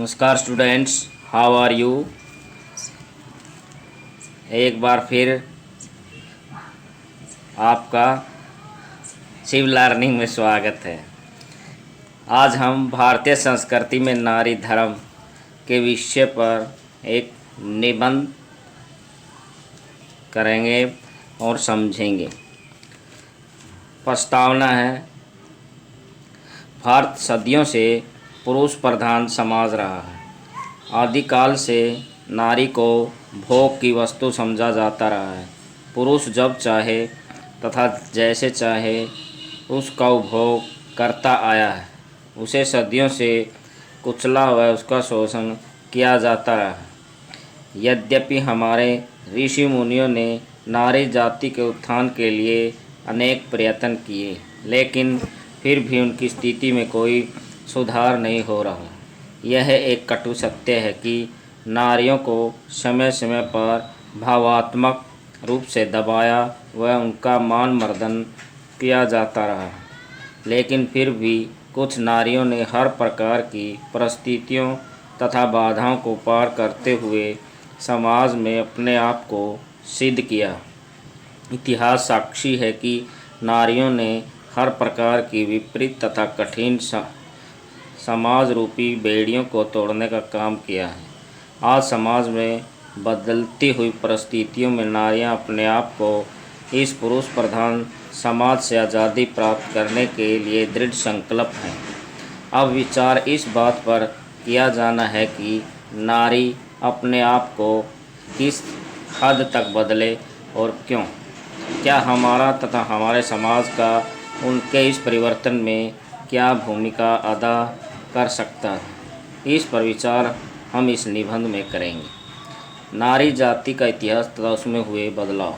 नमस्कार students, how are you. एक बार फिर आपका शिव लर्निंग में स्वागत है। आज हम भारतीय संस्कृति में नारी धर्म के विषय पर एक निबंध करेंगे और समझेंगे। प्रस्तावना है, भारत सदियों से पुरुष प्रधान समाज रहा है। आदिकाल से नारी को भोग की वस्तु समझा जाता रहा है। पुरुष जब चाहे तथा जैसे चाहे उसका उपभोग करता आया है। उसे सदियों से कुचला व उसका शोषण किया जाता रहा है। यद्यपि हमारे ऋषि मुनियों ने नारी जाति के उत्थान के लिए अनेक प्रयत्न किए, लेकिन फिर भी उनकी स्थिति में कोई सुधार नहीं हो रहा। यह एक कटु सत्य है कि नारियों को समय समय पर भावात्मक रूप से दबाया व उनका मान मर्दन किया जाता रहा, लेकिन फिर भी कुछ नारियों ने हर प्रकार की परिस्थितियों तथा बाधाओं को पार करते हुए समाज में अपने आप को सिद्ध किया। इतिहास साक्षी है कि नारियों ने हर प्रकार की विपरीत तथा कठिन समाज रूपी बेड़ियों को तोड़ने का काम किया है। आज समाज में बदलती हुई परिस्थितियों में नारियां अपने आप को इस पुरुष प्रधान समाज से आज़ादी प्राप्त करने के लिए दृढ़ संकल्प हैं। अब विचार इस बात पर किया जाना है कि नारी अपने आप को किस हद तक बदले और क्यों। क्या हमारा तथा हमारे समाज का उनके इस परिवर्तन में क्या भूमिका अदा कर सकता है। इस पर विचार हम इस निबंध में करेंगे। नारी जाति का इतिहास तथा उसमें हुए बदलाव।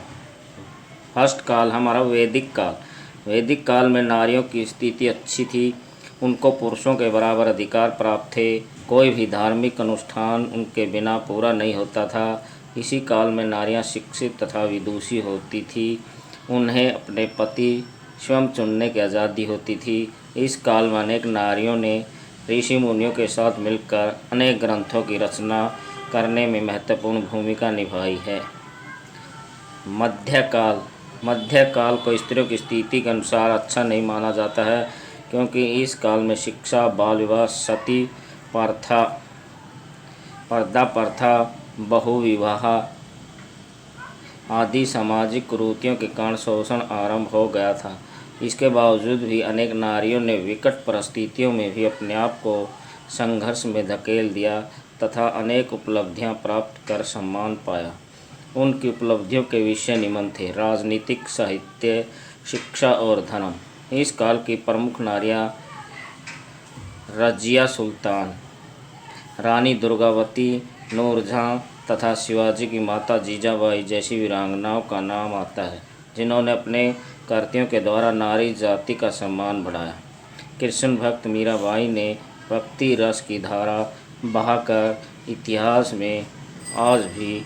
फर्स्ट काल हमारा वैदिक काल। वैदिक काल में नारियों की स्थिति अच्छी थी। उनको पुरुषों के बराबर अधिकार प्राप्त थे। कोई भी धार्मिक अनुष्ठान उनके बिना पूरा नहीं होता था। इसी काल में नारियां शिक्षित तथा विदुषी होती थी। उन्हें अपने पति स्वयं चुनने की आज़ादी होती थी। इस काल में अनेक नारियों ने ऋषि मुनियों के साथ मिलकर अनेक ग्रंथों की रचना करने में महत्वपूर्ण भूमिका निभाई है। मध्यकाल। मध्यकाल को स्त्रियों की स्थिति के अनुसार अच्छा नहीं माना जाता है, क्योंकि इस काल में शिक्षा, बाल विवाह, सती प्रथा, पर्दा प्रथा, बहुविवाह आदि सामाजिक कुरीतियों के कारण शोषण आरंभ हो गया था। इसके बावजूद भी अनेक नारियों ने विकट परिस्थितियों में भी अपने आप को संघर्ष में धकेल दिया तथा अनेक उपलब्धियां प्राप्त कर सम्मान पाया। उनकी उपलब्धियों के विषय निम्न थे: राजनीतिक, साहित्य, शिक्षा और धर्म। इस काल की प्रमुख नारियां रजिया सुल्तान, रानी दुर्गावती, नूरजहां तथा शिवाजी की माता जीजाबाई जैसी वीरांगनाओं का नाम आता है, जिन्होंने अपने कृतियों के द्वारा नारी जाति का सम्मान बढ़ाया। कृष्ण भक्त मीराबाई ने भक्ति रस की धारा बहाकर इतिहास में आज भी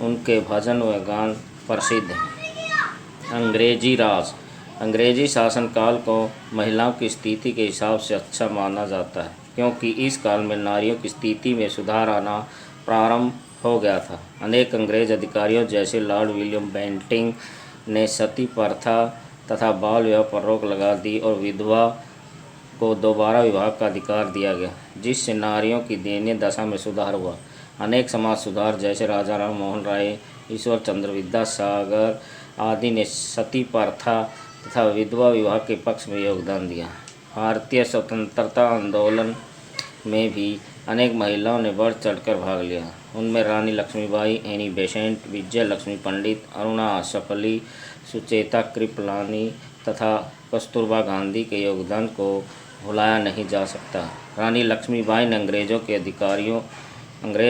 उनके भजन व गान प्रसिद्ध हैं। अंग्रेजी राज। अंग्रेजी शासनकाल को महिलाओं की स्थिति के हिसाब से अच्छा माना जाता है, क्योंकि इस काल में नारियों की स्थिति में सुधार आना प्रारंभ हो गया था। अनेक अंग्रेज अधिकारियों जैसे लॉर्ड विलियम बेंटिंक ने सती प्रथा तथा बाल विवाह पर रोक लगा दी और विधवा को दोबारा विवाह का अधिकार दिया गया, जिससे नारियों की दयनीय दशा में सुधार हुआ। अनेक समाज सुधार जैसे राजा राम मोहन राय, ईश्वर चंद्र विद्यासागर आदि ने सती प्रथा तथा विधवा विवाह के पक्ष में योगदान दिया। भारतीय स्वतंत्रता आंदोलन में भी अनेक महिलाओं ने बढ़ चढ़कर भाग लिया। उनमें रानी लक्ष्मीबाई, एनी बेसेंट, विजय लक्ष्मी पंडित, अरुणा आसफली, सुचेता कृपलानी तथा कस्तूरबा गांधी के योगदान को भुलाया नहीं जा सकता। रानी लक्ष्मीबाई ने अंग्रेज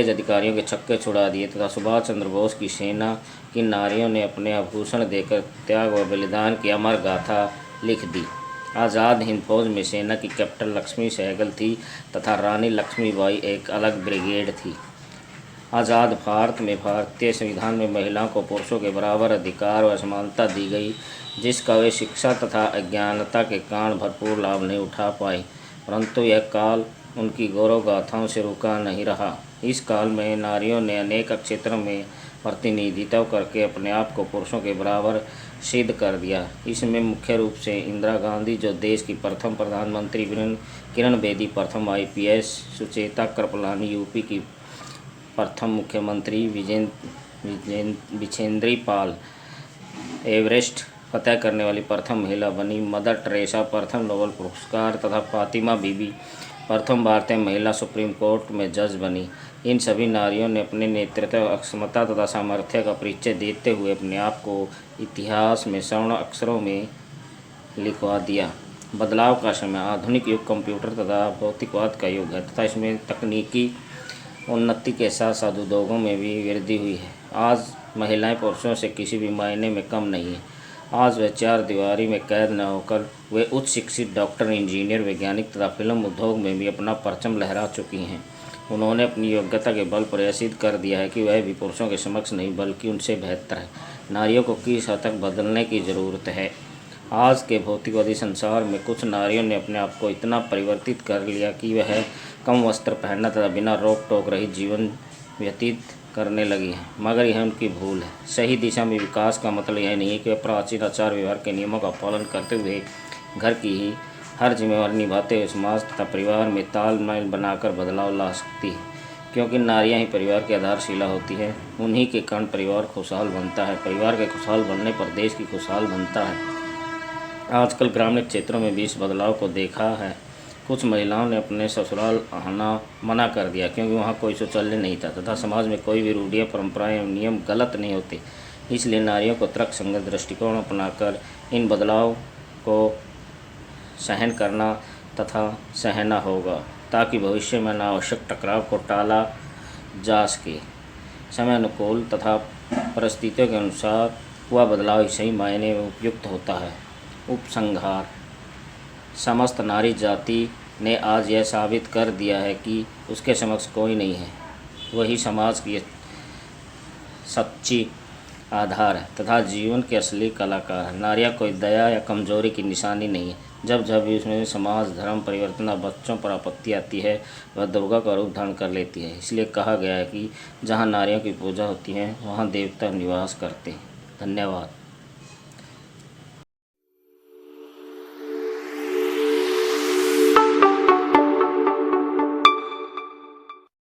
अधिकारियों के छक्के छुड़ा दिए तथा सुभाष चंद्र बोस की सेना की नारियों ने अपने आभूषण देकर त्याग व बलिदान की अमर गाथा लिख दी। आज़ाद हिंद फौज में सेना की कैप्टन लक्ष्मी सहगल थी तथा रानी लक्ष्मीबाई एक अलग ब्रिगेड थी। आज़ाद भारत में भारतीय संविधान में महिलाओं को पुरुषों के बराबर अधिकार व समानता दी गई, जिसका वे शिक्षा तथा अज्ञानता के कारण भरपूर लाभ नहीं उठा पाए। परंतु यह काल उनकी गौरव गाथाओं से रुका नहीं रहा। इस काल में नारियों ने अनेक क्षेत्रों में प्रतिनिधित्व करके अपने आप को पुरुषों के बराबर सिद्ध कर दिया। इसमें मुख्य रूप से इंदिरा गांधी, जो देश की प्रथम प्रधानमंत्री, किरण बेदी प्रथम IPS, सुचेता कृपलानी यूपी की प्रथम मुख्यमंत्री, विजेंद्री पाल एवरेस्ट फतह करने वाली प्रथम महिला बनी, मदर टेरेसा प्रथम नोबेल पुरस्कार तथा फातिमा बीबी प्रथम भारतीय महिला सुप्रीम कोर्ट में जज बनी। इन सभी नारियों ने अपने नेतृत्व, अक्षमता तथा सामर्थ्य का परिचय देते हुए अपने आप को इतिहास में स्वर्ण अक्षरों में लिखवा दिया। बदलाव का समय आधुनिक युग कंप्यूटर तथा भौतिकवाद का युग है तथा इसमें तकनीकी उन्नति के साथ साथ उद्योगों में भी वृद्धि हुई है। आज महिलाएं पुरुषों से किसी भी मायने में कम नहीं हैं। आज वे चार दीवारी में कैद न होकर वे उच्च शिक्षित डॉक्टर, इंजीनियर, वैज्ञानिक तथा फिल्म उद्योग में भी अपना परचम लहरा चुकी हैं। उन्होंने अपनी योग्यता के बल पर यह सिद्ध कर दिया है कि वह भी पुरुषों के समक्ष नहीं बल्कि उनसे बेहतर है। नारियों को किस हद तक बदलने की ज़रूरत है। आज के भौतिकवादी संसार में कुछ नारियों ने अपने आप को इतना परिवर्तित कर लिया कि वह कम वस्त्र पहनना तथा बिना रोक टोक रहित जीवन व्यतीत करने लगी है, मगर यह उनकी भूल है। सही दिशा में विकास का मतलब यह नहीं है कि वह प्राचीन आचार व्यवहार के नियमों का पालन करते हुए घर की ही हर जिम्मेवारी निभाते हुए समाज तथा परिवार में तालमेल बनाकर बदलाव ला सकती है, क्योंकि नारियां ही परिवार की आधारशिला होती है। उन्हीं के कारण परिवार खुशहाल बनता है। परिवार के खुशहाल बनने पर देश की खुशहाल बनता है। आजकल ग्रामीण क्षेत्रों में भी इस बदलाव को देखा है। कुछ महिलाओं ने अपने ससुराल आना मना कर दिया क्योंकि वहाँ कोई शौचालय नहीं था तथा समाज में कोई भी रूढ़ियाँ, परंपराएं एवं नियम गलत नहीं होते। इसलिए नारियों को तर्कसंगत दृष्टिकोण अपनाकर इन बदलाव को सहन करना तथा सहना होगा, ताकि भविष्य में अनावश्यक टकराव को टाला जा सके। समय अनुकूल तथा परिस्थितियों के अनुसार हुआ बदलाव ही सही मायने में उपयुक्त होता है। उपसंहार: समस्त नारी जाति ने आज यह साबित कर दिया है कि उसके समक्ष कोई नहीं है। वही समाज की सच्ची आधार है तथा जीवन के असली कलाकार है। नारियां कोई दया या कमजोरी की निशानी नहीं है। जब जब भी उसमें समाज, धर्म परिवर्तन और बच्चों पर आपत्ति आती है, वह दुर्गा का रूप धारण कर लेती है। इसलिए कहा गया है कि जहाँ नारियों की पूजा होती है वहाँ देवता निवास करते हैं। धन्यवाद।